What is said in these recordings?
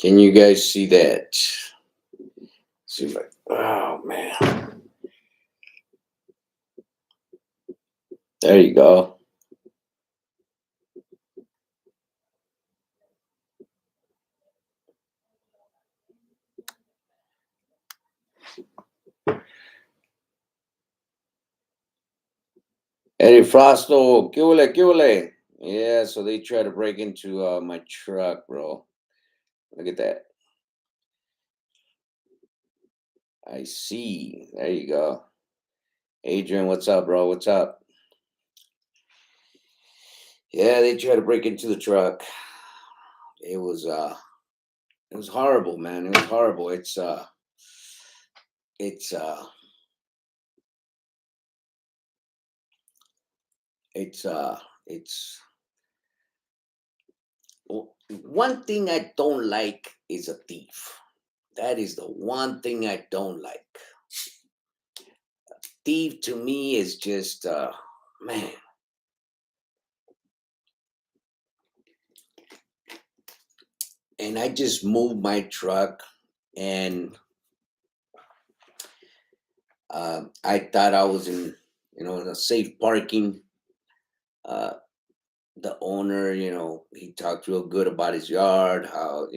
Can you guys see that? See, like, oh man, there you go. Eddie Frosto, ¿qué huele? Yeah, so they try to break into my truck, bro. Look at that. I see. There you go. Adrian, what's up, bro? What's up? Yeah, they tried to break into the truck. It was it was horrible, man. It was horrible. It's uh it's uh it's one thing I don't like is a thief. That is the one thing I don't like. Thief to me is just man. And I just moved my truck, and I thought I was in a safe parking. Uh, the owner, he talked real good about his yard, how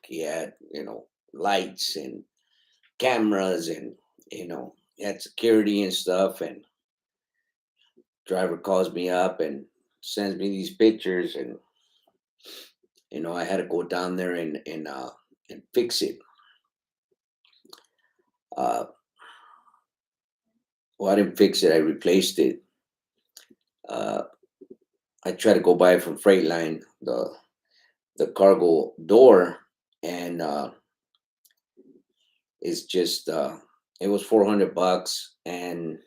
he had lights and cameras, and he had security and stuff. And driver calls me up and sends me these pictures, and I had to go down there and fix it. Uh, well, I didn't fix it. I replaced it. Uh, I tried to go buy it from Freightline, the cargo door, and it's just it was $400, and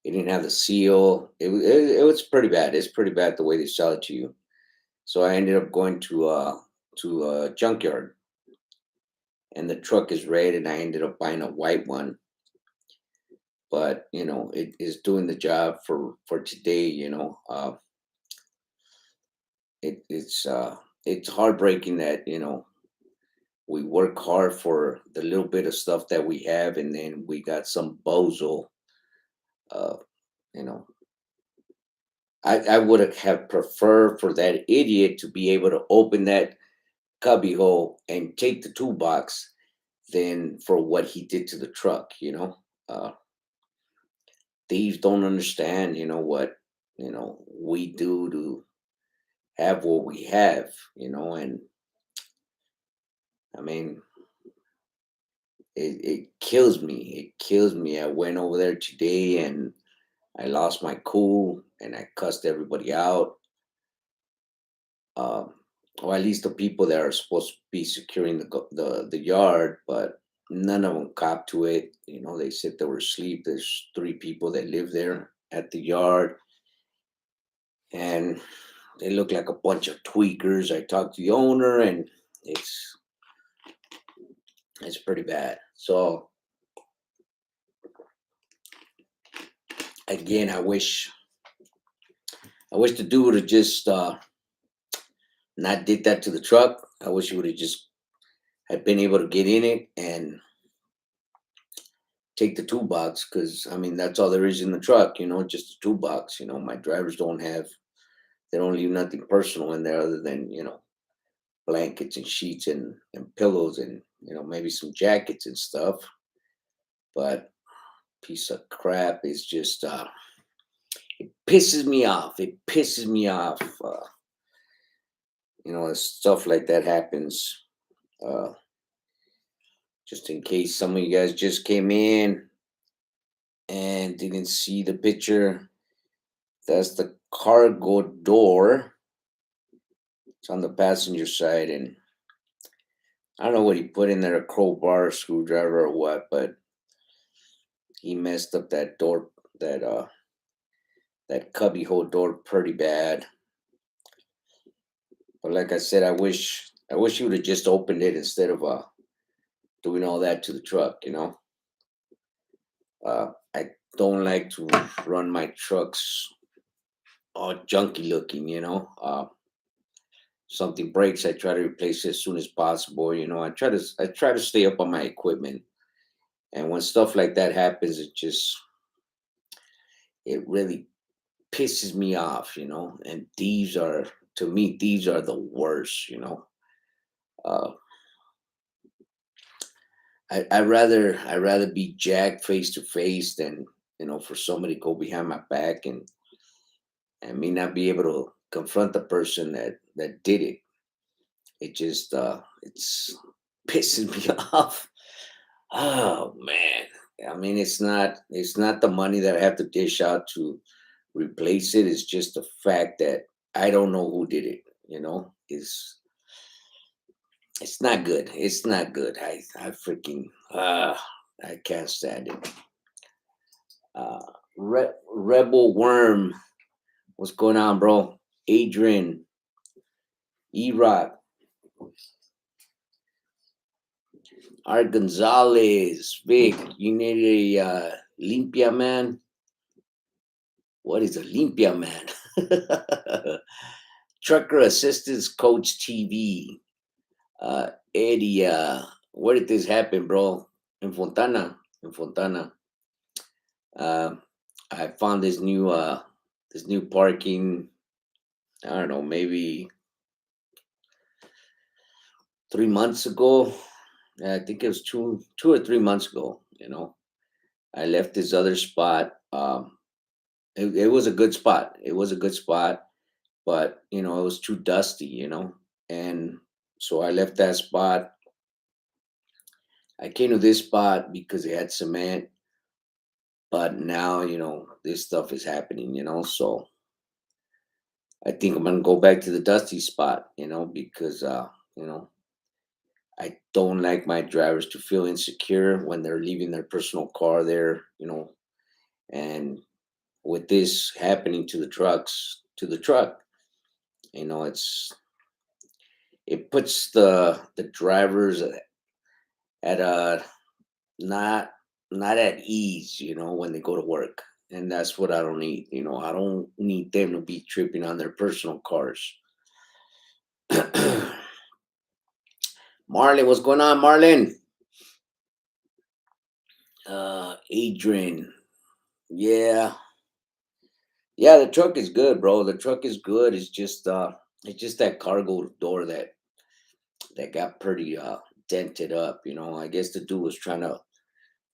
it didn't have the seal. It was pretty bad. It's pretty bad the way they sell it to you. So I ended up going to a junkyard, and the truck is red, and I ended up buying a white one. But it is doing the job for today. It's heartbreaking that we work hard for the little bit of stuff that we have, and then we got some bozo. Uh, you know, I would have preferred for that idiot to be able to open that cubby hole and take the toolbox than for what he did to the truck. Thieves don't understand. What we do to have what we have. And I mean, it kills me. It kills me. I went over there today, and I lost my cool, and I cussed everybody out. Um, or at least the people that are supposed to be securing the yard, but none of them cop to it. They said they were asleep. There's three people that live there at the yard, and they look like a bunch of tweakers. I talked to the owner, and it's it's pretty bad. So again, I wish the dude would have just not did that to the truck. I wish he would have just had been able to get in it and take the toolbox, because I mean that's all there is in the truck, just a toolbox. My drivers they don't leave nothing personal in there other than blankets and sheets and pillows, and maybe some jackets and stuff. But piece of crap is just it pisses me off. It pisses me off. As stuff like that happens. Uh, just in case some of you guys just came in and didn't see the picture, that's the cargo door. It's on the passenger side, and I don't know what he put in there, a crowbar, a screwdriver, or what, but he messed up that door, that cubby hole door, pretty bad. But like I said, I wish he would have just opened it instead of doing all that to the truck. I don't like to run my trucks all junky looking. something breaks, I try to replace it as soon as possible. I try to stay up on my equipment. And when stuff like that happens, it really pisses me off. And thieves are, to me, thieves are the worst. Uh, I rather be jacked face to face than for somebody to go behind my back and me not be able to confront the person that did it. It's pisses me off. Oh man. I mean, it's not the money that I have to dish out to replace it. It's just the fact that I don't know who did it. It's not good. It's not good. I freaking I can't stand it. Rebel Worm, what's going on, bro? Adrian, E-Rock, Art Gonzalez, Vic, you need a limpia man. What is a limpia man? Trucker Assistance Coach TV. Eddie, where did this happen, bro? In Fontana. In Fontana. Uh, I found this new parking. I don't know, maybe 3 months ago. I think it was two or 3 months ago. I left this other spot. It was a good spot. It was a good spot, but it was too dusty. And so I left that spot. I came to this spot because it had cement, but now this stuff is happening. So I think I'm gonna go back to the dusty spot. Because you know I don't like my drivers to feel insecure when they're leaving their personal car there. And with this happening to the truck, it puts the drivers at a not not at ease, when they go to work. And that's what I don't need. I don't need them to be tripping on their personal cars. Marlon, what's going on, Marlon? Adrian. Yeah. Yeah, the truck is good, bro. The truck is good. It's just that cargo door that got pretty dented up. I guess the dude was trying to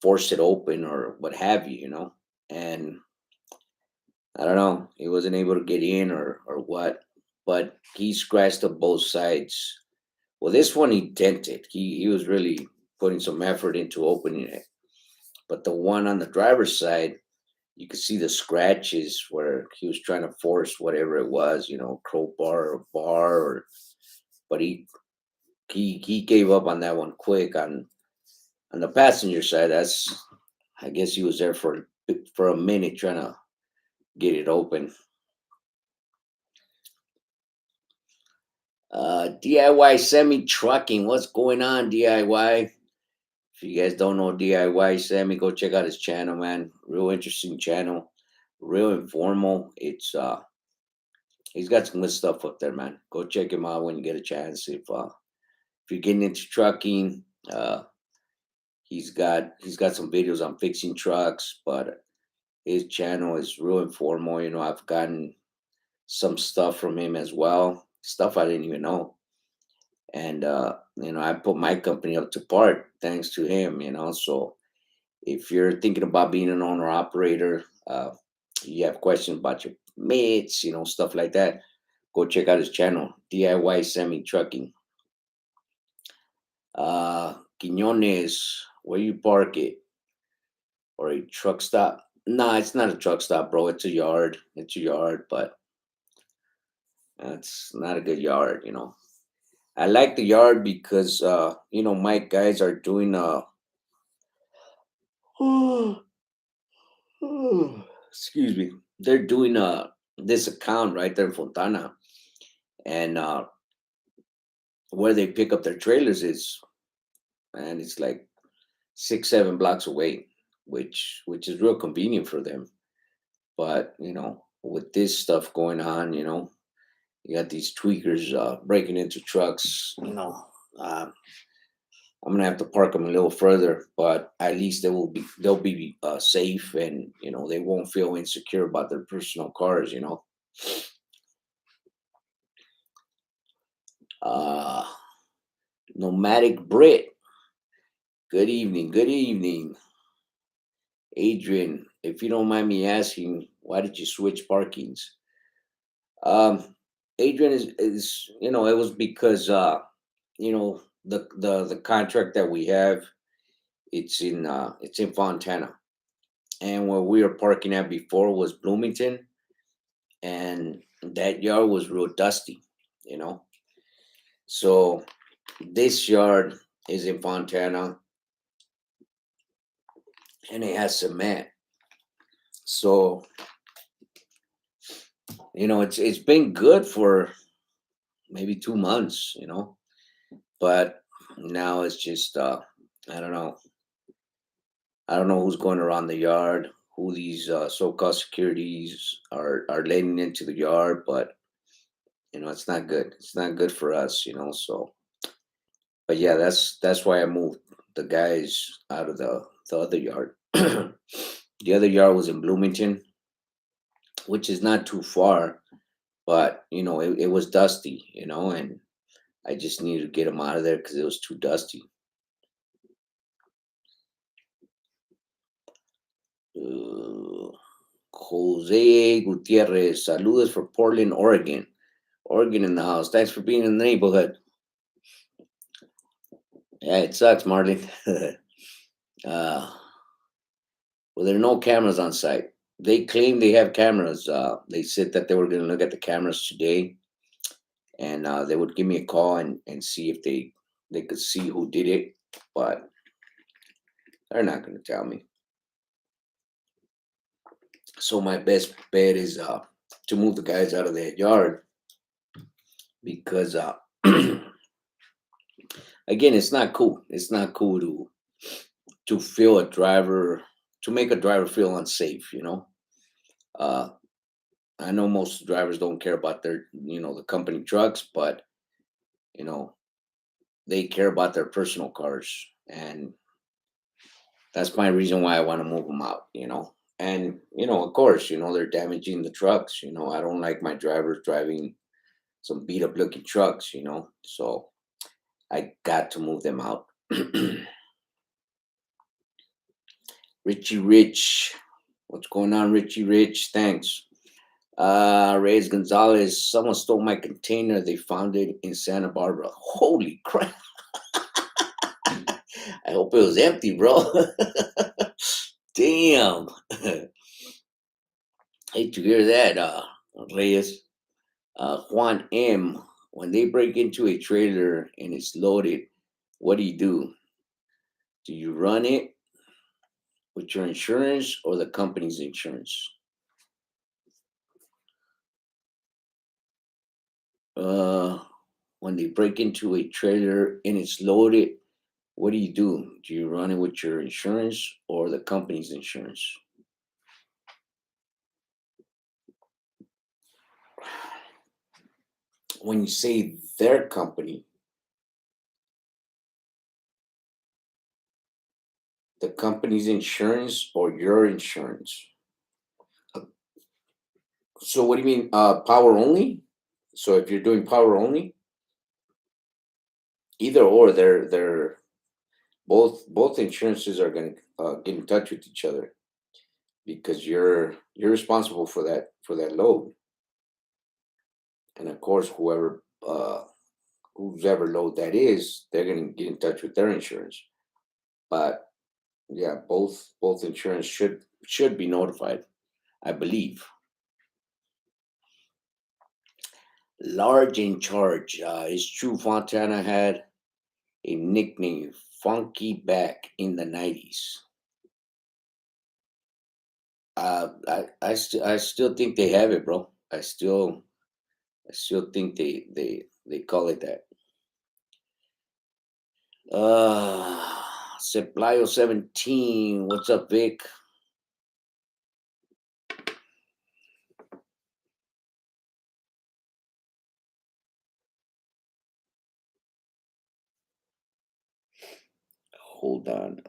force it open or what have you. And I don't know, he wasn't able to get in or what, but he scratched up both sides. Well, this one he dented. He was really putting some effort into opening it. But the one on the driver's side, you could see the scratches where he was trying to force whatever it was, crowbar or bar or but he gave up on that one quick. On the passenger side, I guess he was there for a minute trying to get it open. DIY semi trucking. What's going on, DIY? If you guys don't know DIY Sammy, go check out his channel, man. Real interesting channel, real informal. He's got some good stuff up there, man. Go check him out when you get a chance. If you're getting into trucking, he's got some videos on fixing trucks, but his channel is real informal. I've gotten some stuff from him as well, stuff I didn't even know. And I put my company up to par thanks to him. So if you're thinking about being an owner operator, you have questions about your mates, stuff like that, go check out his channel, DIY Semi Trucking. Quinones, where you park it? Or a truck stop? Nah, it's not a truck stop, bro. It's a yard. It's a yard, but it's not a good yard. I like the yard because my guys are doing excuse me. They're doing this account right there in Fontana. And where they pick up their trailers is, and it's like 6, 7 blocks away, which is real convenient for them. But with this stuff going on, You got these tweakers breaking into trucks. I'm gonna have to park them a little further, but at least they'll be safe, and they won't feel insecure about their personal cars. Uh, Nomadic Brit. Good evening. Good evening, Adrian. If you don't mind me asking, why did you switch parkings? Um, Adrian is it was because the contract that we have, it's in Fontana, and where we were parking at before was Bloomington, and that yard was real dusty, you know. So this yard is in Fontana, and it has cement. So it's been good for maybe 2 months, but now it's just I don't know. I don't know who's going around the yard, who these so-called securities are letting into the yard, but it's not good. It's not good for us, So, but yeah, that's why I moved the guys out of the other yard. The other yard was in Bloomington, which is not too far, but it was dusty, and I just needed to get them out of there because it was too dusty. Uh, Jose Gutierrez, saludos for Portland, Oregon. Oregon in the house. Thanks for being in the neighborhood. Yeah, it sucks, Marley. uh, well, there are no cameras on site. They claim they have cameras. They said that they were going to look at the cameras today, and they would give me a call and see if they could see who did it, but they're not going to tell me. So my best bet is to move the guys out of their yard because again, it's not cool. It's not cool to feel a driver to make a driver feel unsafe. Uh, I know most drivers don't care about their the company trucks, but you know they care about their personal cars, and that's my reason why I want to move them out. And of course, they're damaging the trucks. I don't like my drivers driving some beat up looking trucks. So I got to move them out. Richie Rich, what's going on, Richie Rich? Thanks. Reyes Gonzalez, someone stole my container. They found it in Santa Barbara. Holy crap. I hope it was empty, bro. Damn. Hate to hear that, Reyes. Juan M. When they break into a trailer and it's loaded, what do you do? Do you run it with your insurance or the company's insurance? Uh, when they break into a trailer and it's loaded, what do you do? Do you run it with your insurance or the company's insurance? When you say their company, the company's insurance or your insurance? So what do you mean? Power only? So if you're doing power only, either or, they're both insurances are going to get in touch with each other because you're responsible for that load, and of course whose ever load that is, they're going to get in touch with their insurance. But yeah, both insurance should be notified, I believe. Large in charge. It's true Fontana had a nickname, Funky, back in the 90s. I still think they have it, bro. I still think they call it that. Ceplayo 17. What's up, Vic? hold on.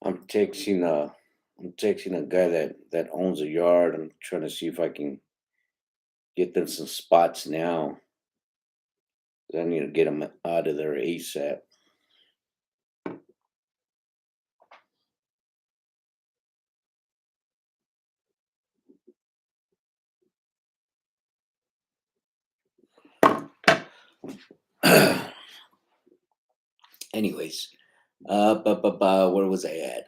I'm texting I'm texting a guy that owns a yard. I'm trying to see if I can get them some spots now. I need to get them out of there ASAP. Anyways, where was I at?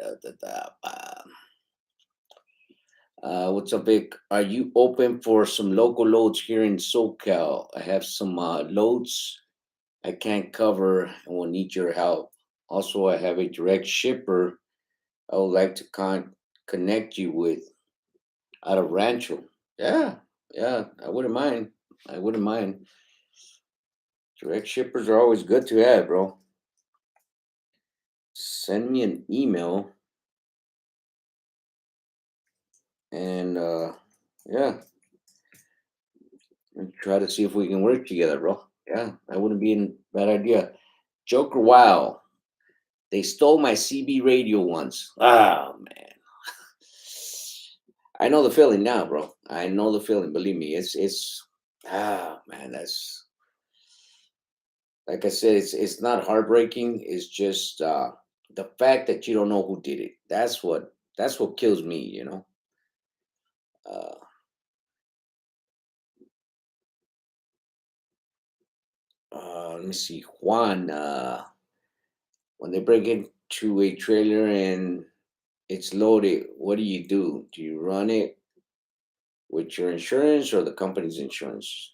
What's up, Vic? Are you open for some local loads here in SoCal? I have some loads I can't cover and will need your help. Also, I have a direct shipper I would like to connect you with out of Rancho. Yeah, yeah, I wouldn't mind. I wouldn't mind. Direct shippers are always good to have, bro. Send me an email and yeah, and try to see if we can work together, bro. Yeah, that wouldn't be a bad idea. Joker Wow. They stole my CB radio once. Ah, man. I know the feeling now, bro. I know the feeling. Believe me, it's man, that's like I said, it's not heartbreaking. It's just the fact that you don't know who did it. That's what kills me. Uh, let me see, Juan. When they break into a trailer and it's loaded, what do you do? Do you run it with your insurance or the company's insurance?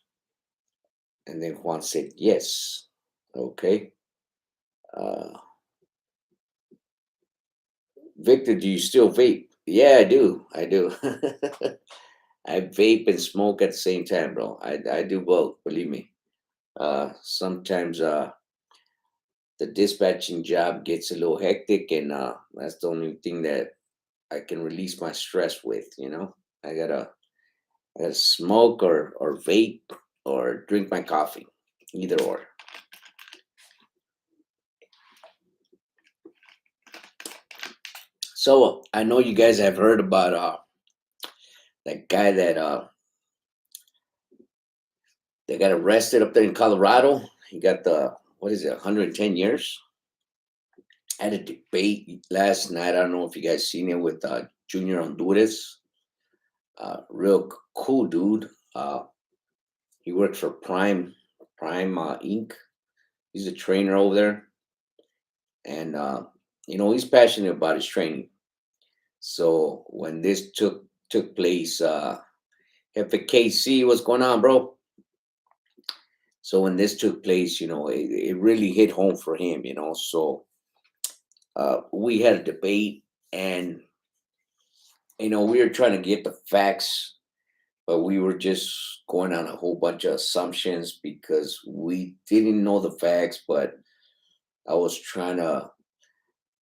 And then Juan said, yes. Okay. Uh, Victor, do you still vape? Yeah, I do. I do. I vape and smoke at the same time, bro. I do both, believe me. Sometimes the dispatching job gets a little hectic, and that's the only thing that I can release my stress with, I gotta smoke or vape or drink my coffee, either or. So I know you guys have heard about that guy that got arrested up there in Colorado. He got the what is it, 110 years? I had a debate last night. I don't know if you guys seen it with Junior Honduras. Real cool dude. He works for Prime Inc. He's a trainer over there, and he's passionate about his training. So when this took place, KC, what's going on, bro? So when this took place, it really hit home for him. So we had a debate, and we were trying to get the facts, but we were just going on a whole bunch of assumptions because we didn't know the facts. But I was trying to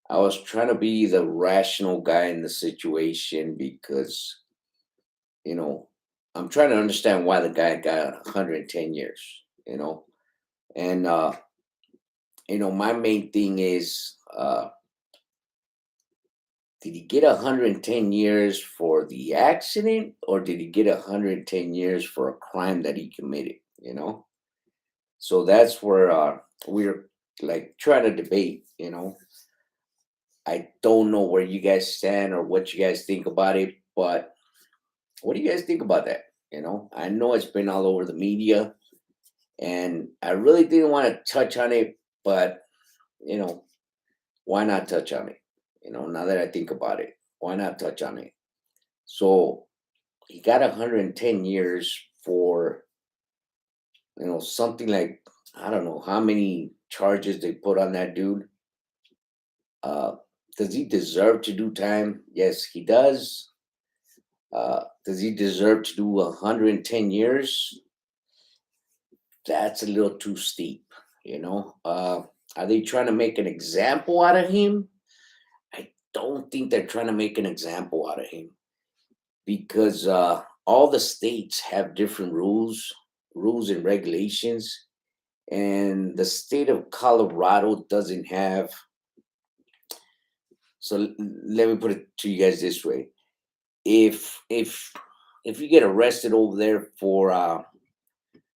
I was trying to be the rational guy in the situation because you know I'm trying to understand why the guy got 110 years, you know. And my main thing is, did he get 110 years for the accident, or did he get 110 years for a crime that he committed? So that's where we're like trying to debate. I don't know where you guys stand or what you guys think about it, but what do you guys think about that? I know it's been all over the media, and I really didn't want to touch on it, but you know, why not touch on it? Now that I think about it, why not touch on it? So he got 110 years for, something like, I don't know how many charges they put on that dude. Uh, does he deserve to do time? Yes, he does. Does he deserve to do 110 years? That's a little too steep, you know. Are they trying to make an example out of him? I don't think they're trying to make an example out of him because all the states have different rules and regulations, and the state of Colorado doesn't have. So let me put it to you guys this way: if you get arrested over there for,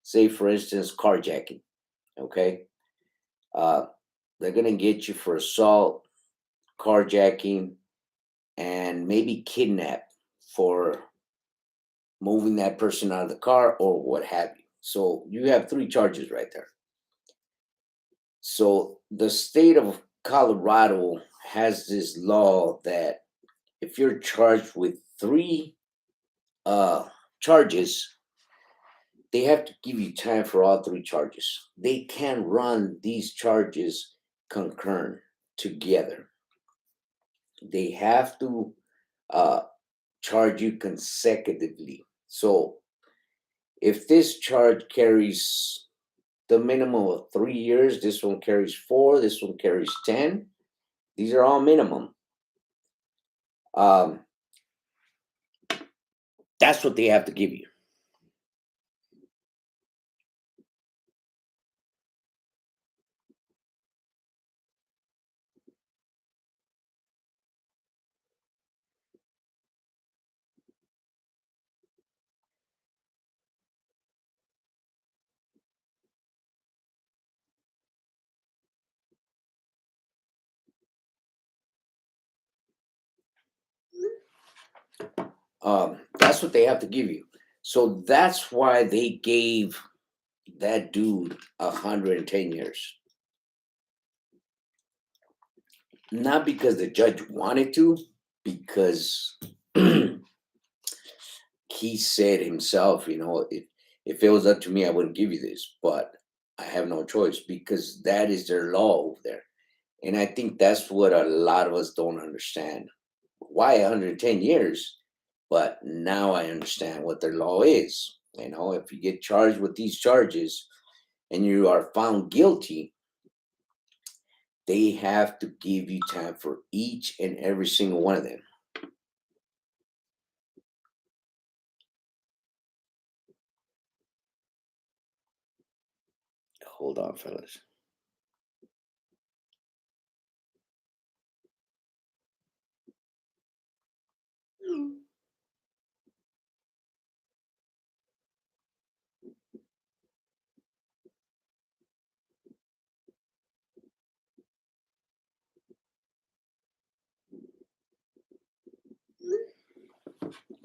say, for instance, carjacking, okay, uh, they're gonna get you for assault, carjacking, and maybe kidnap for moving that person out of the car or what have you. So you have three charges right there. So the state of Colorado has this law that if you're charged with three uh, charges, they have to give you time for all three charges. They can run these charges concurrent together. They have to uh, charge you consecutively. So if this charge carries the minimum of 3 years, this one carries four, this one carries 10. These are all minimum. Um, that's what they have to give you. That's what they have to give you. So that's why they gave that dude 110 years. Not because the judge wanted to, because he said himself, if it was up to me, I wouldn't give you this, but I have no choice because that is their law over there. And I think that's what a lot of us don't understand. Why 110 years? But now I understand what their law is. If you get charged with these charges and you are found guilty, they have to give you time for each and every single one of them. Hold on, fellas.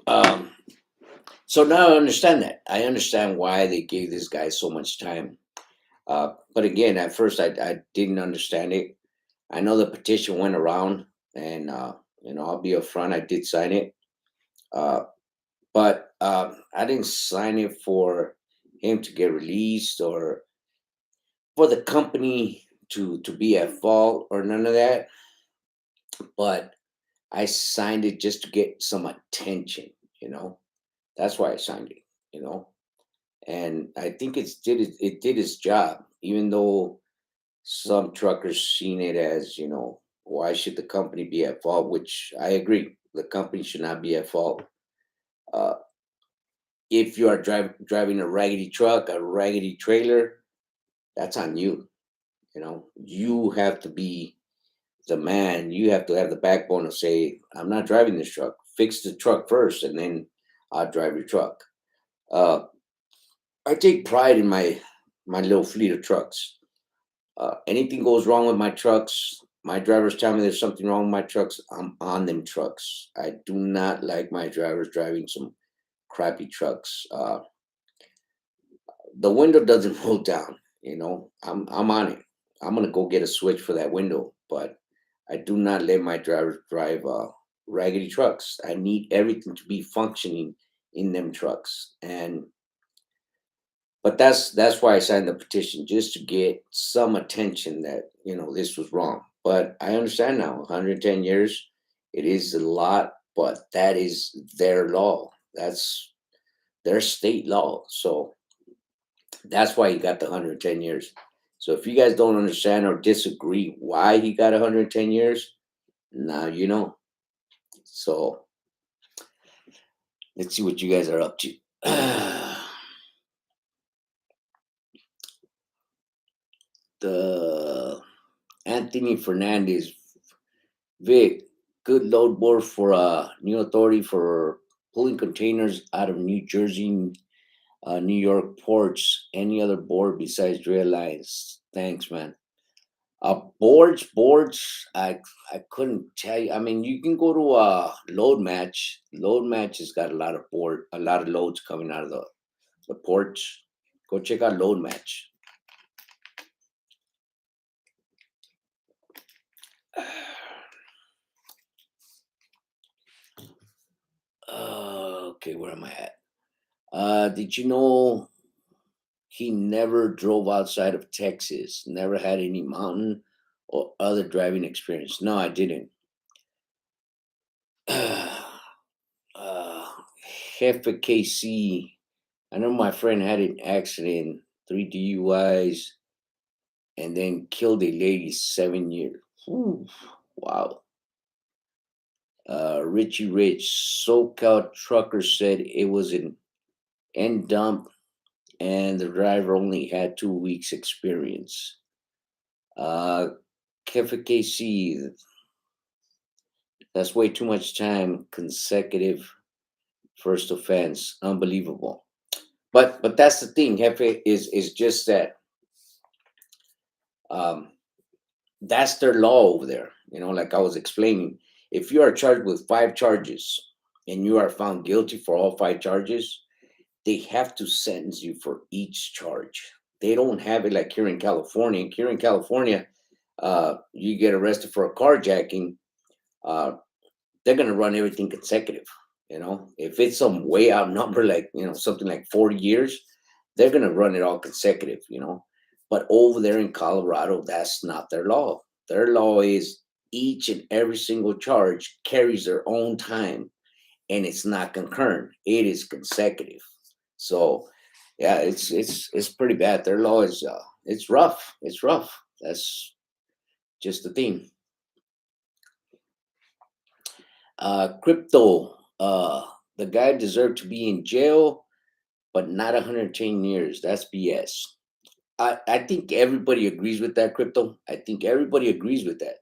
Um, so now I understand that. I understand why they gave this guy so much time. But again, at first I didn't understand it. I know the petition went around, and I'll be upfront. I did sign it, uh, but I didn't sign it for him to get released or for the company to be at fault or none of that. But I signed it just to get some attention. You know, that's why I signed it. You know, and I think it did its job, even though some truckers seen it as, why should the company be at fault? Which I agree, the company should not be at fault. Uh, If you are driving a raggedy truck, a raggedy trailer, that's on you. You know, you have to be the man. You have to have the backbone to say, "I'm not driving this truck. Fix the truck first, and then I'll drive your truck." Uh, I take pride in my little fleet of trucks. Anything goes wrong with my trucks, my drivers tell me there's something wrong with my trucks. I'm on them trucks. I do not like my drivers driving some crappy trucks. The window doesn't roll down. You know, I'm on it. I'm gonna go get a switch for that window, but I do not let my drivers drive raggedy trucks. I need everything to be functioning in them trucks, and but that's why I signed the petition, just to get some attention that this was wrong. But I understand now, 110 years, it is a lot, but that is their law. That's their state law. So that's why he got the 110 years. So if you guys don't understand or disagree why he got 110 years, now you know. So let's see what you guys are up to. The Anthony Fernandez, Vic, good load board for a new authority for pulling containers out of New Jersey, New York ports. Any other board besides rail lines? Thanks, man. Boards. I couldn't tell you. I mean, you can go to a load match. Load match has got a lot of loads coming out of the ports. Go check out load match. Okay, where am I at? Did you know he never drove outside of Texas? Never had any mountain or other driving experience? No, I didn't. uh, Jefe KC. I know my friend had an accident, 3 DUIs, and then killed a lady 7 years. Whew, wow. Richie Rich, SoCal trucker said it was an end dump and the driver only had 2 weeks experience. Kefa KC, that's way too much time consecutive first offense. Unbelievable. But that's the thing. Jefe is just that um, that's their law over there. Like I was explaining, if you are charged with 5 charges and you are found guilty for all 5 charges, they have to sentence you for each charge. They don't have it like here in California. Here in California, you get arrested for a carjacking, uh, they're gonna run everything consecutive. If it's some way out number, like something like 40 years, they're gonna run it all consecutive. But over there in Colorado, that's not their law. Their law is each and every single charge carries their own time, and it's not concurrent. It is consecutive. So, yeah, it's pretty bad. Their law is it's rough. It's rough. That's just the thing. Crypto. The guy deserved to be in jail, but not 110 years. That's BS. I think everybody agrees with that, Crypto. I think everybody agrees with that.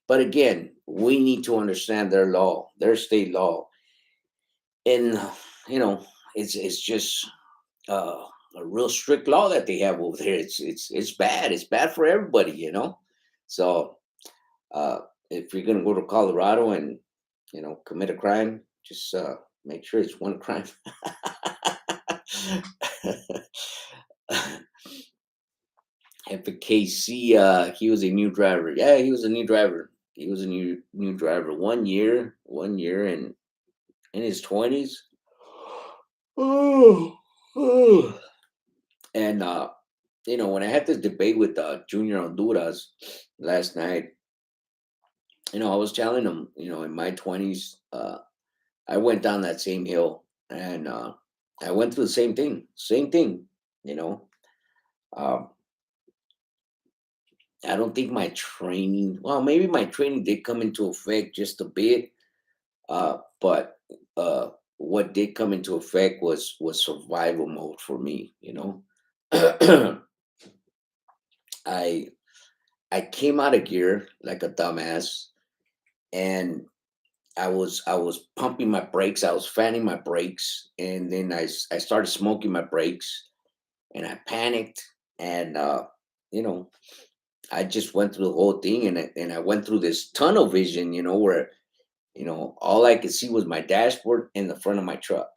But again, we need to understand their law, their state law, and it's just uh, a real strict law that they have over there. It's bad. It's bad for everybody. So uh, if you're gonna go to Colorado and commit a crime, just make sure it's one crime. And for KC, he was a new driver. Yeah, he was a new driver. He was a new driver. 1 year, and in his 20s. Oh, oh. And when I had this debate with Junior Honduras last night, I was telling him, in my 20s, I went down that same hill, and I went through the same thing. You know, um, I don't think my training, well, maybe my training did come into effect just a bit, but uh, what did come into effect was survival mode for me. I I came out of gear like a dumbass, and I was pumping my brakes, I was fanning my brakes, and then I started smoking my brakes, and I panicked, and you know I just went through the whole thing, and I went through this tunnel vision, where all I could see was my dashboard and the front of my truck,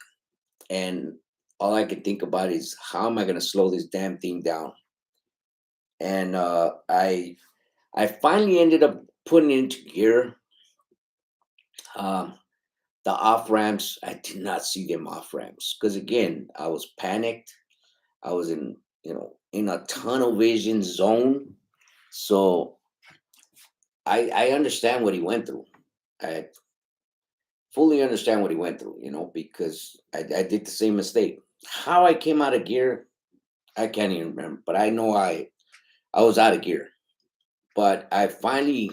and all I could think about is how am I going to slow this damn thing down. And I finally ended up putting it into gear. Um, the off ramps, I did not see them off ramps because again, I was panicked. I was in a tunnel vision zone. So I understand what he went through. I fully understand what he went through, because I did the same mistake. How I came out of gear, I can't even remember, but I know I was out of gear. But I finally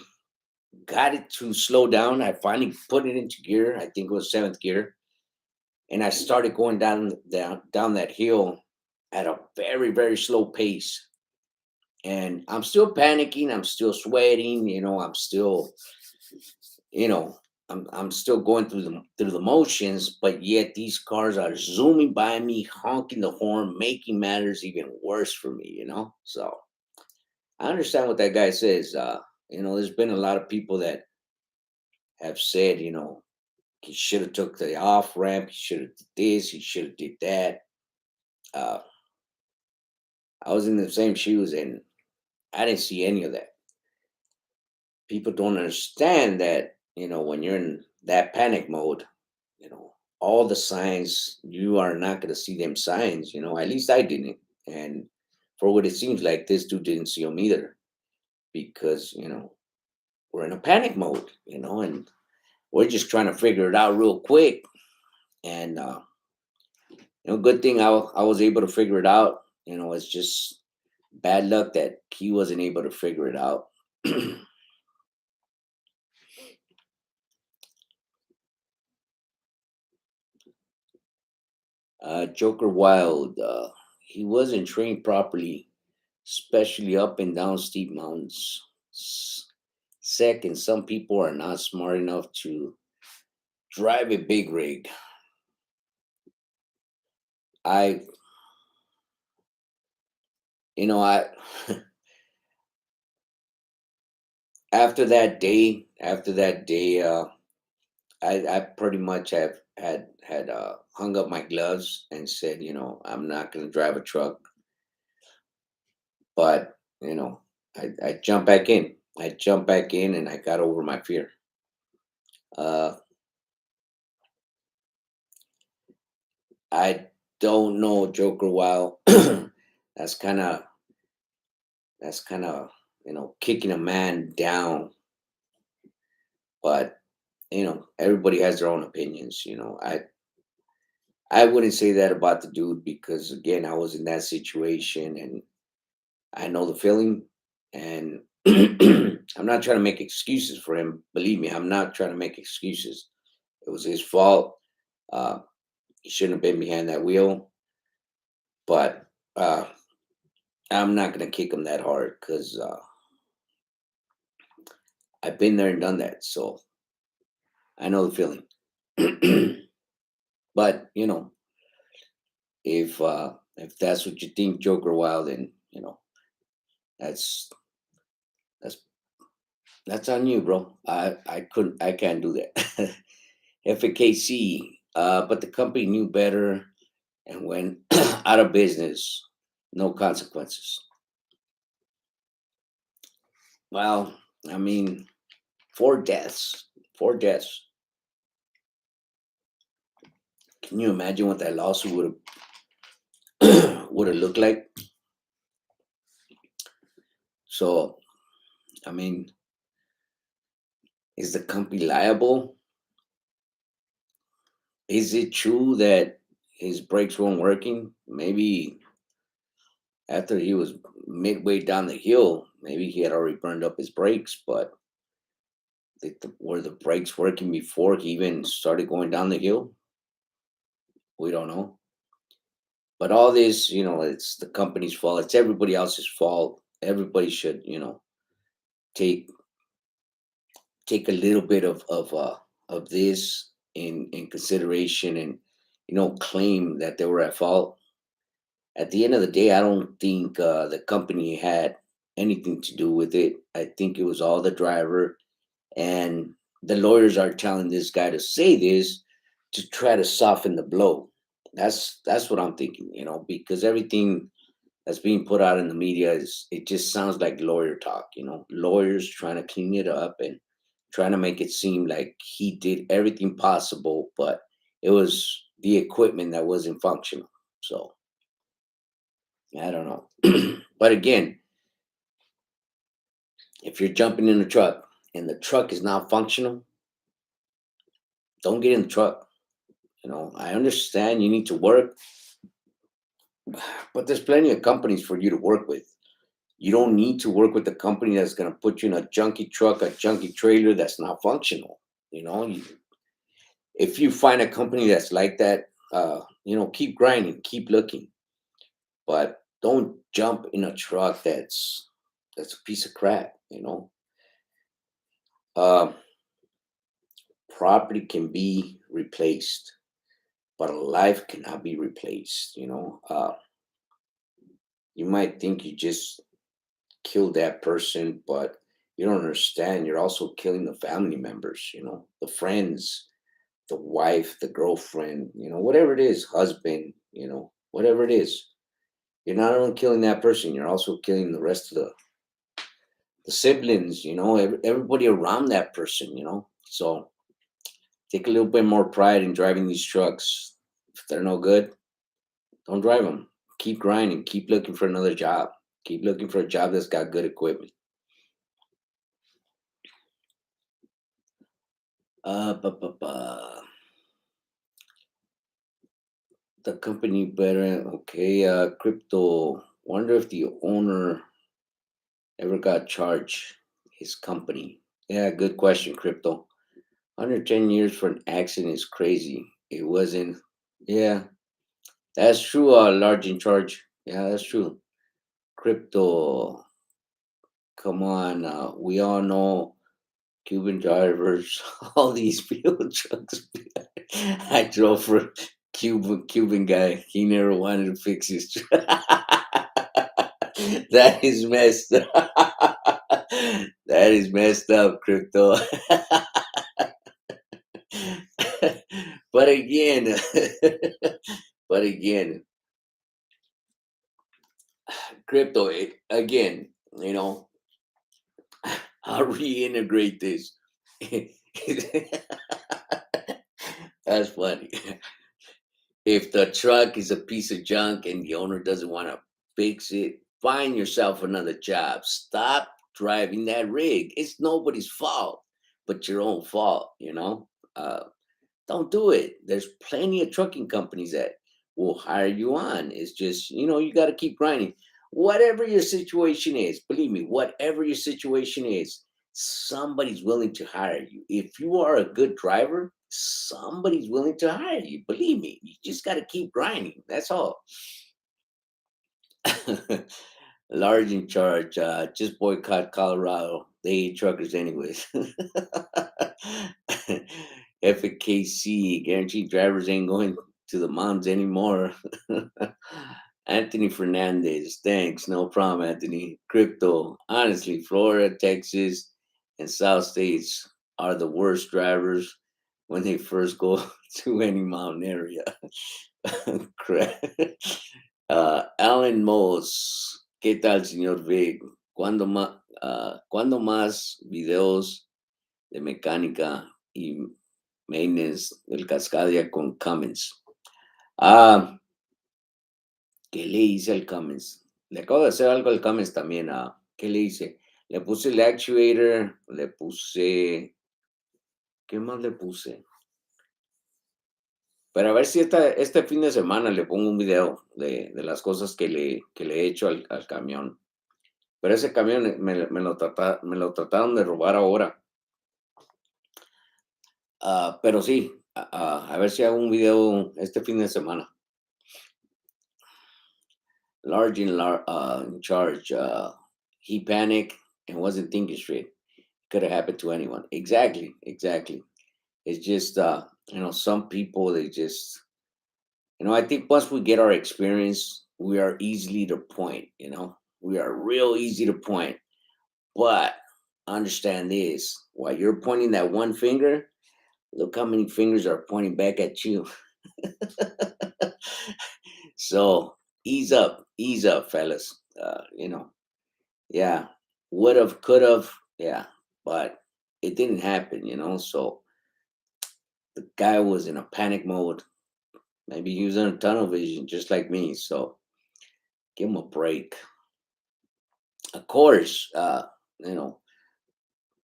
got it to slow down. I finally put it into gear. I think it was seventh gear, and I started going down that hill at a very very slow pace. And I'm still panicking. I'm still sweating. I'm still you know I'm still going through the motions, but yet these cars are zooming by me, honking the horn, making matters even worse for me. So I understand what that guy says. There's been a lot of people that have said, he should have took the off ramp, he should have did this, he should have did that. Uh, I was in the same shoes, and I didn't see any of that. People don't understand that, when you're in that panic mode, all the signs, you are not going to see them signs. At least I didn't. And for what it seems like, this dude didn't see them either, because, we're in a panic mode, and we're just trying to figure it out real quick. And, good thing I was able to figure it out. It's just bad luck that he wasn't able to figure it out. Joker Wild, he wasn't trained properly, especially up and down steep mountains. Second, some people are not smart enough to drive a big rig. I, I after that day, I pretty much have had hung up my gloves and said, I'm not going to drive a truck. But I jumped back in. I jumped back in, and I got over my fear. Uh, I don't know Joker Wild. that's kind of that's kind of kicking a man down. But everybody has their own opinions. I wouldn't say that about the dude, because again, I was in that situation, and I know the feeling. And I'm not trying to make excuses for him. Believe me, I'm not trying to make excuses. It was his fault. Uh, he shouldn't have been behind that wheel. But I'm not going to kick him that hard, because I've been there and done that. So I know the feeling. But if that's what you think, Joker Wild, then that's that's that's on you, bro. I can't do that. FAKC, but the company knew better and went out of business. No consequences. Well, I mean, four deaths. Four deaths. Can you imagine what that lawsuit would have looked like? So, I mean, is the company liable? Is it true that his brakes weren't working? Maybe after he was midway down the hill, maybe he had already burned up his brakes, but were the brakes working before he even started going down the hill? We don't know. But all this, it's the company's fault. It's everybody else's fault. Everybody should, take take a little bit of this in consideration, and claim that they were at fault. At the end of the day, I don't think the company had anything to do with it. I think it was all the driver, and the lawyers are telling this guy to say this to try to soften the blow. That's what I'm thinking, because everything that's being put out in the media is, it just sounds like lawyer talk, lawyers trying to clean it up and trying to make it seem like he did everything possible, but it was the equipment that wasn't functional. So I don't know. But again, if you're jumping in a truck and the truck is not functional, don't get in the truck. I understand you need to work, but there's plenty of companies for you to work with. You don't need to work with a company that's going to put you in a junky truck, a junky trailer that's not functional. If you find a company that's like that, keep grinding, keep looking, but don't jump in a truck that's a piece of crap. Uh, Property can be replaced, but a life cannot be replaced. You might think you just killed that person, but you don't understand. You're also killing the family members, the friends, the wife, the girlfriend, whatever it is, husband, whatever it is. You're not only killing that person, you're also killing the rest of the siblings, everybody around that person, So take a little bit more pride in driving these trucks. If they're no good, don't drive them. Keep grinding. Keep looking for another job. Keep looking for a job that's got good equipment. Ba, ba, ba. The company better. Okay. Crypto. Wonder if the owner ever got charged. His company. Yeah, good question, Crypto. 110 years for an accident is crazy. It wasn't. Yeah, that's true. Large in charge. Yeah, that's true. Crypto. Come on. We all know Cuban drivers, all these fuel trucks. I drove for a Cuban guy. He never wanted to fix his truck. That is messed up. That is messed up, Crypto. But again, but again, Crypto. Again, you know, I'll reintegrate this. That's funny. If the truck is a piece of junk and the owner doesn't want to fix it, find yourself another job. Stop driving that rig. It's nobody's fault but your own fault, don't do it. There's plenty of trucking companies that will hire you on. It's just, you got to keep grinding. Whatever your situation is, believe me, whatever your situation is, somebody's willing to hire you. If you are a good driver, somebody's willing to hire you. Believe me, you just got to keep grinding. That's all. Large in charge, just boycott Colorado. They hate truckers anyways. FKC, guaranteed drivers ain't going to the mountains anymore. Anthony Fernandez, thanks. No problem, Anthony. Crypto, honestly, Florida, Texas, and South States are the worst drivers when they first go to any mountain area. Crap. Alan Moss, ¿qué tal, señor Vic? ¿Cuándo más videos de mecánica y maintenance del Cascadia con Cummins? Ah, ¿qué le hice al Cummins? Le acabo de hacer algo al Cummins también. ¿Qué le hice? Le puse el actuator, le puse. ¿Qué más le puse? Pero a ver si este fin de semana le pongo un video de las cosas que le he hecho al camión. Pero ese camión me lo trataron de robar ahora. Pero sí, A ver si hago un video este fin de semana. Large in charge. He panicked and wasn't thinking straight. Could have happened to anyone. Exactly, exactly. It's just some people they just I think once we get our experience, we are easily to point. We are real easy to point. But understand this: while you're pointing that one finger, look how many fingers are pointing back at you. So ease up, fellas. Yeah, would have, could have, yeah, but it didn't happen. So the guy was in a panic mode. Maybe he was in a tunnel vision, just like me. So give him a break. Of course,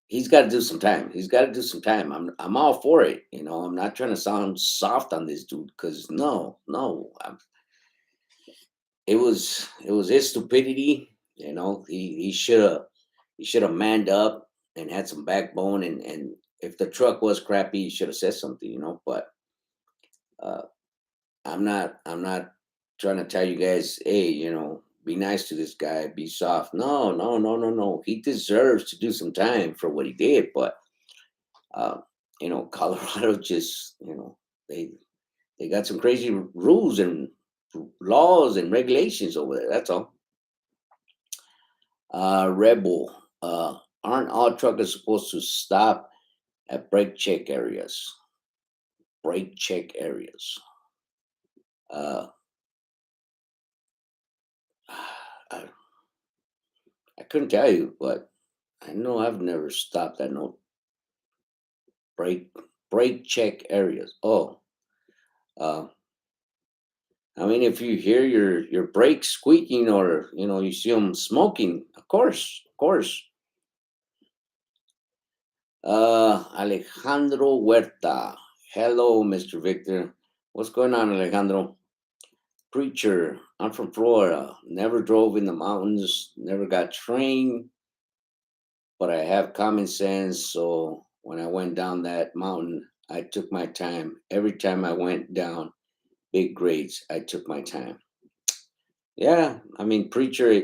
he's got to do some time. He's got to do some time. I'm all for it. I'm not trying to sound soft on this dude because no, no, it was his stupidity. He should have manned up and had some backbone. And if the truck was crappy, he should have said something. But uh, I'm not trying to tell you guys, hey, be nice to this guy, be soft. No, no, no, no, no. He deserves to do some time for what he did. But uh, Colorado just, they got some crazy rules and laws and regulations over there. That's all. Rebel. Aren't all truckers supposed to stop at brake check areas? Brake check areas. Uh, I, I couldn't tell you, but I know I've never stopped at no brake brake check areas. Oh, uh, I mean, if you hear your brakes squeaking or you see them smoking, of course. Alejandro Huerta. Hello, Mr. Victor. What's going on, Alejandro? Preacher. I'm from Florida. Never drove in the mountains. Never got trained, but I have common sense. So when I went down that mountain, I took my time. Every time I went down big grades, I took my time. Yeah, I mean, preacher.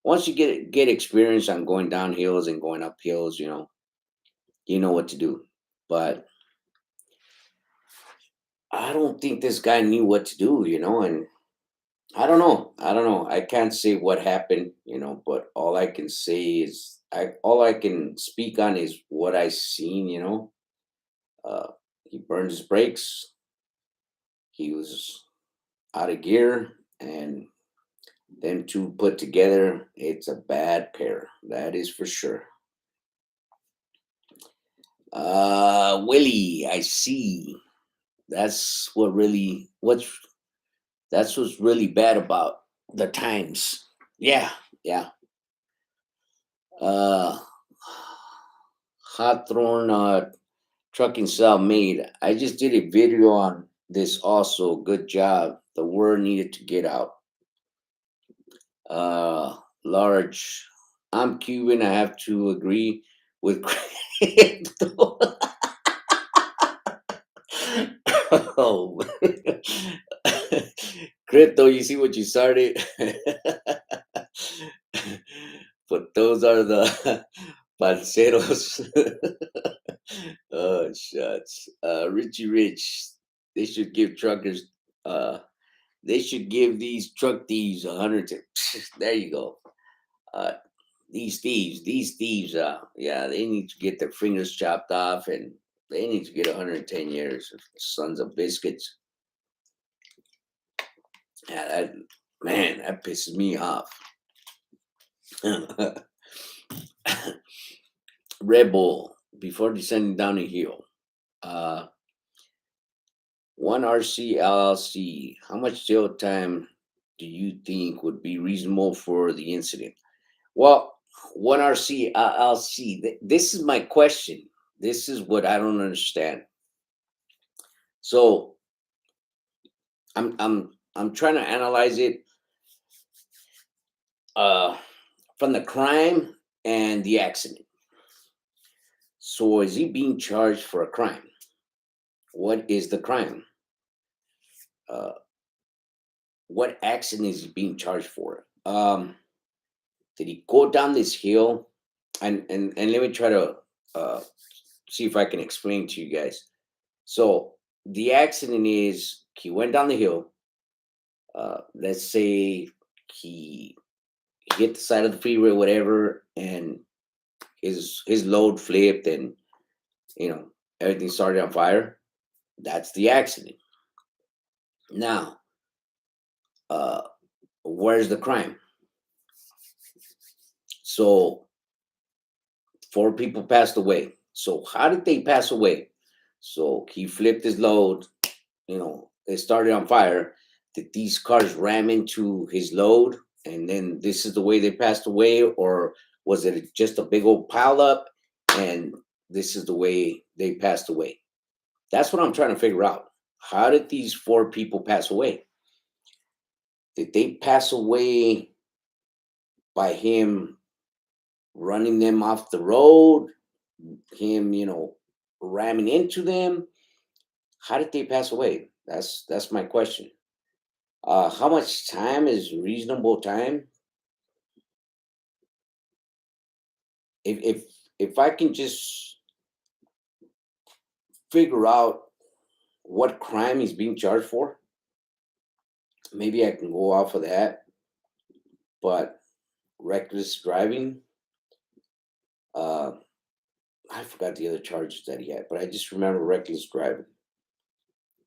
Once you get experience on going down hills and going up hills, you know what to do. But I don't think this guy knew what to do, and I don't know. I don't know. I can't say what happened, but all I can say is all I can speak on is what I seen. Uh, he burned his brakes. He was out of gear, and them two put together, it's a bad pair. That is for sure. Willie, I see. That's what really that's what's really bad about the times. Yeah, yeah. Uh, Hawthorne Trucking Self-Made. I just did a video on this also. Good job. The word needed to get out. Large. I'm Cuban. I have to agree with crypto. Oh, crypto. You see what you started? But those are the parceros. Oh, shucks. Richie Rich. They should give truckers. Uh, they should give these truck thieves 100. There you go. Uh, these thieves. Yeah, they need to get their fingers chopped off, and they need to get 110 years. Sons of biscuits. Yeah, that pisses me off. Red Bull before descending down a hill. Uh, One RC LLC. How much jail time do you think would be reasonable for the incident? Well, one RC LLC. This is my question. This is what I don't understand. So I'm trying to analyze it uh, from the crime and the accident. So is he being charged for a crime? What is the crime? Uh, what accident is he being charged for? Did he go down this hill? And let me try to uh, see if I can explain to you guys. So the accident is he went down the hill. Let's say he hit the side of the freeway, whatever, and his load flipped, and you know everything started on fire. That's the accident. Now, uh, where's the crime? So four people passed away. So how did they pass away? So he flipped his load. It started on fire. Did these cars ram into his load, and then this is the way they passed away, or was it just a big old pile up, and this is the way they passed away? That's what I'm trying to figure out. How did these four people pass away? Did they pass away by him running them off the road, him, ramming into them? How did they pass away? That's my question. How much time is reasonable time? If I can just figure out what crime he's being charged for, maybe I can go off of that. But reckless driving, uh, I forgot the other charges that he had, but I just remember reckless driving,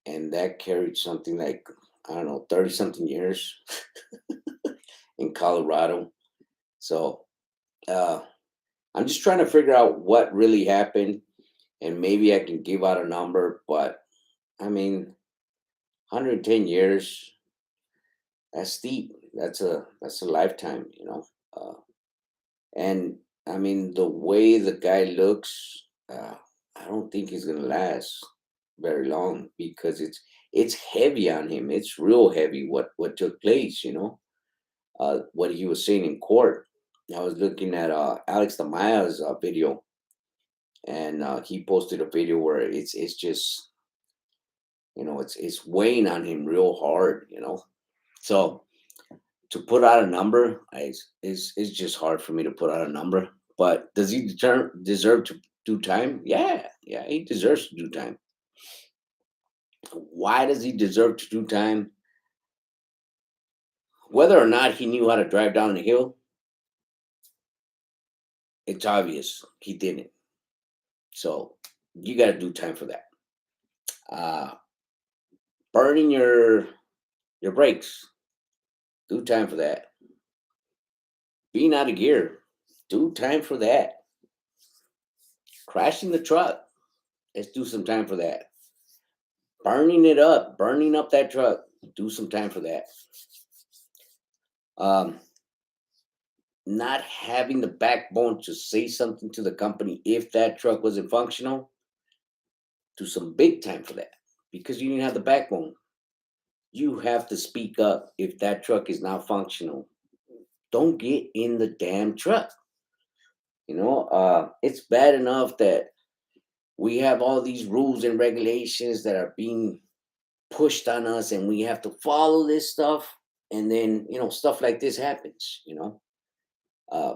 and that carried something like, I don't know, 30 something years in Colorado. So uh, I'm just trying to figure out what really happened, and maybe I can give out a number. But I mean, 110 years, that's steep. That's a lifetime, Uh, and I mean, the way the guy looks, I don't think he's gonna last very long because it's heavy on him. It's real heavy what took place. What he was saying in court. I was looking at Alex Tamaya's video, and he posted a video where it's just it's weighing on him real hard. So to put out a number is just hard for me to put out a number. But does he deserve to do time? Yeah, he deserves to do time. Why does he deserve to do time? Whether or not he knew how to drive down the hill, it's obvious he didn't. So you got to do time for that. Uh, burning your brakes, do time for that. Being out of gear, do time for that. Crashing the truck, let's do some time for that. Burning it up, burning up that truck, do some time for that. Um, not having the backbone to say something to the company if that truck wasn't functional, do some big time for that because you didn't have the backbone. You have to speak up if that truck is not functional. Don't get in the damn truck. It's bad enough that we have all these rules and regulations that are being pushed on us, and we have to follow this stuff. And then, stuff like this happens. Uh,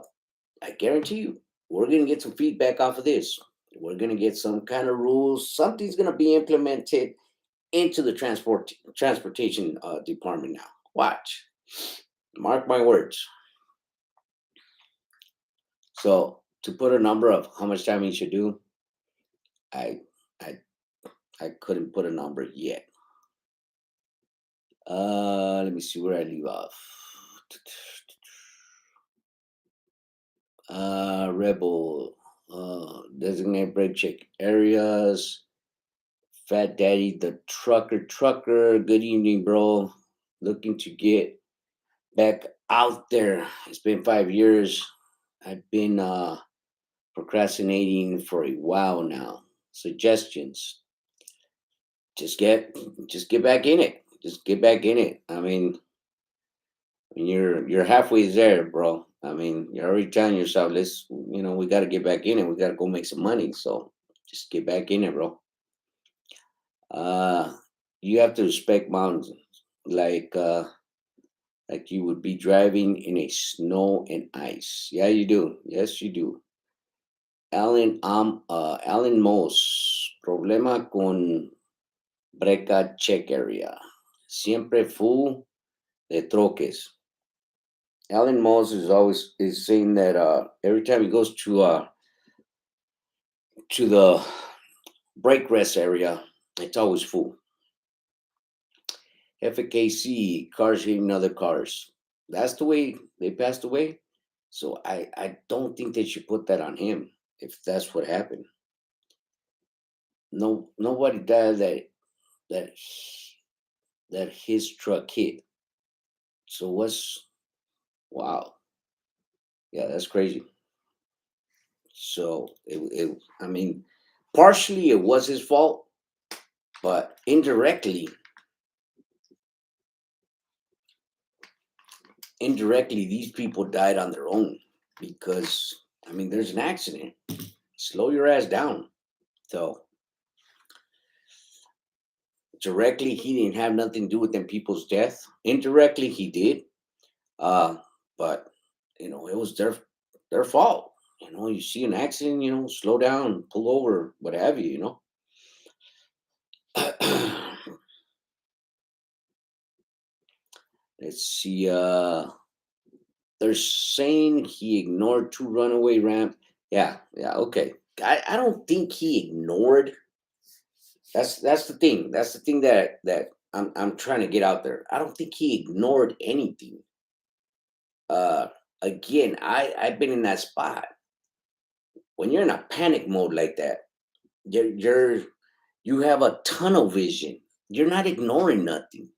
I guarantee you, we're going to get some feedback off of this. We're going to get some kind of rules. Something's going to be implemented into the transportation department now. Watch, mark my words. So to put a number of how much time he should do, I I I couldn't put a number yet. Let me see where I leave off. Rebel, designate brake check areas. Fat Daddy, the trucker. Good evening, bro. Looking to get back out there. It's been 5 years. I've been procrastinating for a while now. Suggestions. Just get just get back in it. Just get back in it. I mean, you're halfway there, bro. I mean, you're already telling yourself, we got to get back in it. We got to go make some money. So just get back in it, bro. Uh, you have to respect mountains, like uh, like you would be driving in a snow and ice. Yeah, you do. Yes, you do. Alan Moss, problema con Breca check area. Siempre full de troques. Alan Moss is always is saying that every time he goes to the brake rest area, it's always full. FKC cars hitting other cars. That's the way they passed away. So I don't think they should put that on him if that's what happened. No, nobody died that that his truck hit. So what's wow? Yeah, that's crazy. So I mean, partially it was his fault, but indirectly these people died on their own because I mean, there's an accident. Slow your ass down. So directly, he didn't have nothing to do with them people's death. Indirectly, he did. Uh, but it was their fault. You see an accident, slow down, pull over, what have you. Let's see. They're saying he ignored two runaway ramp. Yeah, yeah, okay. I don't think he ignored. That's the thing. That's the thing that I'm trying to get out there. I don't think he ignored anything. Uh, Again, I've been in that spot. When you're in a panic mode like that, you have a tunnel vision. You're not ignoring nothing.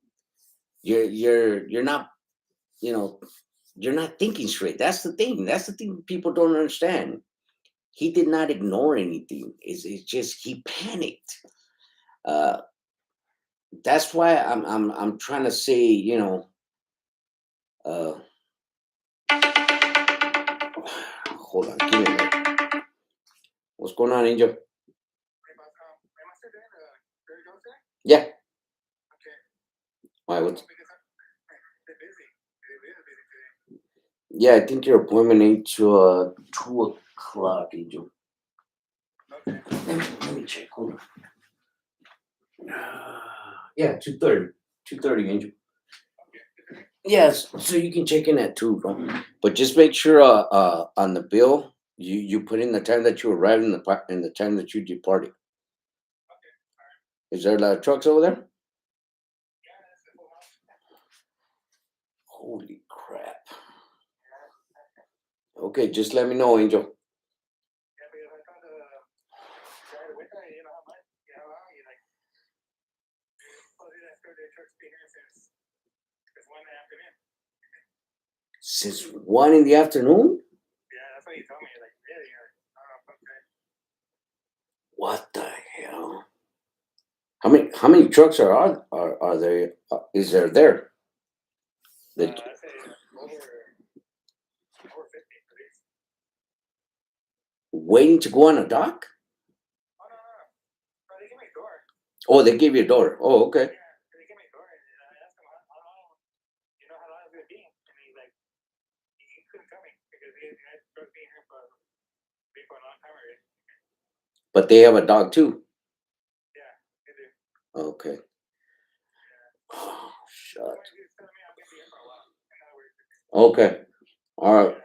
You're not you know you're not thinking straight. That's the thing. That's the thing people don't understand. He did not ignore anything. It's just he panicked. Uh, that's why I'm trying to say, uh, hold on, give me a minute. What's going on, Angel? Yeah. Why? What? Yeah, I think your appointment ain't to 2 o'clock, Angel. Let me check. Hold on. Yeah, 2:30. 2:30, Angel. Yes, so you can check in at 2, bro. But just make sure on the bill you put in the time that you arrived and the time that you departed. Is there a lot of trucks over there? Holy crap. Okay, just let me know, Angel. Since 1 in the afternoon? What the hell? How many trucks are there? Is there? That waiting to go on a dock? Oh, they gave you a door. Oh, okay. But they have a dog too. Okay. Oh, shut. Okay. All right.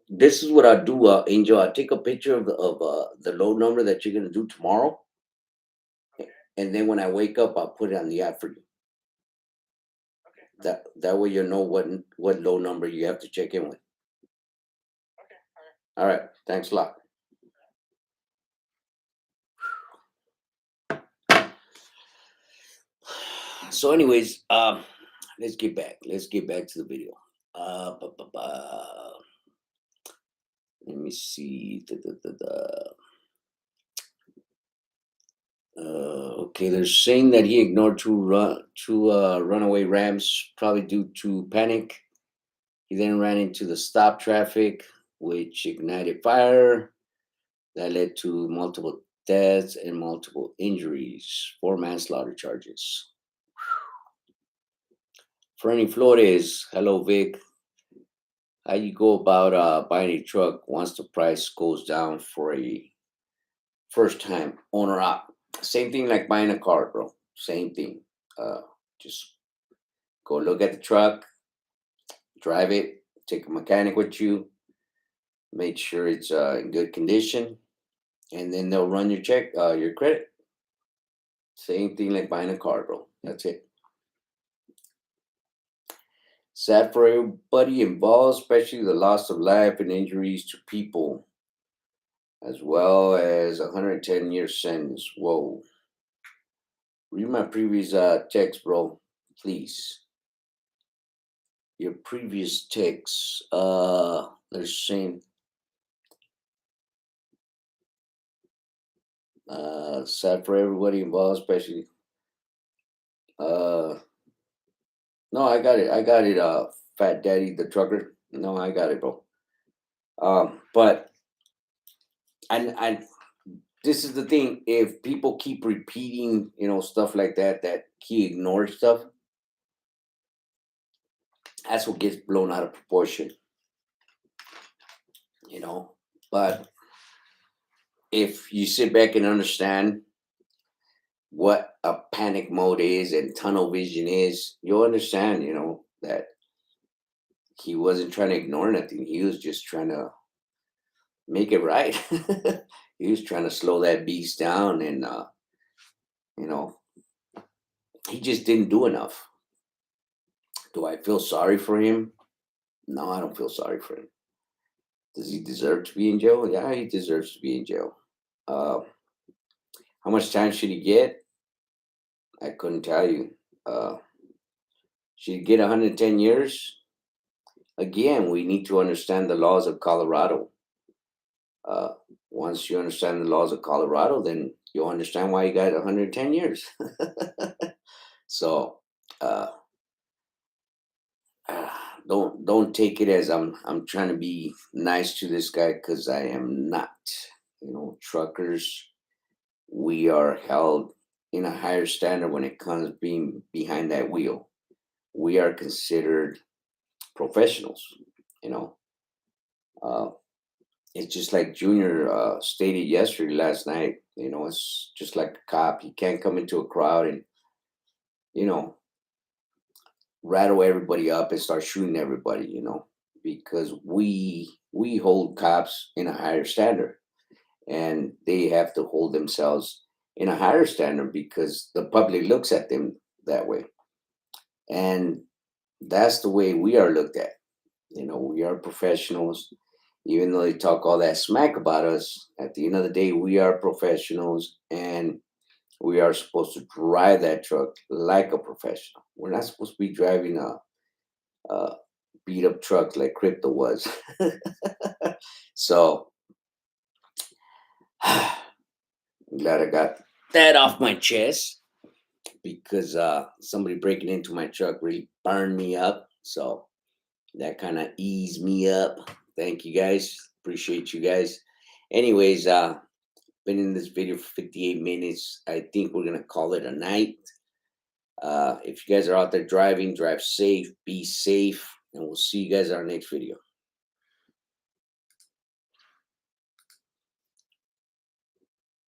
This is what I do, Angel. I take a picture of the load number that you're gonna do tomorrow, and then when I wake up, I'll put it on the app for you. That way you know what load number you have to check in with. All right. Thanks a lot. So, anyways, let's get back. Let's get back to the video. Let me see. Okay, they're saying that he ignored two runaway rams, probably due to panic. He then ran into the stop traffic, which ignited fire. That led to multiple deaths and multiple injuries, 4 manslaughter charges. Fernie Flores, hello Vic. How you go about buying a truck once the price goes down for a first time owner op? Same thing like buying a car, bro. Same thing. Just go look at the truck, drive it, take a mechanic with you, make sure it's in good condition, and then they'll run your check, your credit. Same thing like buying a car, bro. That's it. Sad for everybody involved, especially the loss of life and injuries to people, as well as 110-year sentence. Whoa. Read my previous text, bro, please. Your previous text. They're saying sad for everybody involved, especially. Uh, no, I got it. I got it. Fat Daddy the trucker. No, I got it, bro. But and this is the thing. If people keep repeating, stuff like that, that he ignores stuff, that's what gets blown out of proportion. You know, but if you sit back and understand what a panic mode is and tunnel vision is, you'll understand, that he wasn't trying to ignore nothing. He was just trying to make it right. He was trying to slow that beast down, and you know, he just didn't do enough. Do I feel sorry for him? No, I don't feel sorry for him. Does he deserve to be in jail? Yeah, he deserves to be in jail. Uh, how much time should he get? I couldn't tell you. Should he get 110 years? Again, we need to understand the laws of Colorado. Uh, Once you understand the laws of Colorado, then you'll understand why he got 110 years. So uh, don't take it as I'm trying to be nice to this guy, because I am not. Truckers, we are held in a higher standard when it comes being behind that wheel. We are considered professionals. You know, uh, it's just like Junior stated yesterday, last night. It's just like a cop. He can't come into a crowd and you know rattle everybody up and start shooting everybody. Because we hold cops in a higher standard, and they have to hold themselves in a higher standard because the public looks at them that way, and that's the way we are looked at. We are professionals. Even though they talk all that smack about us, at the end of the day, we are professionals, and we are supposed to drive that truck like a professional. We're not supposed to be driving a beat up truck like Crypto was. So I'm glad I got that off my chest, because somebody breaking into my truck really burned me up. So that kind of eased me up. Thank you guys. Appreciate you guys. Anyways, been in this video for 58 minutes. I think we're gonna call it a night. If you guys are out there driving, drive safe, be safe, and we'll see you guys in our next video.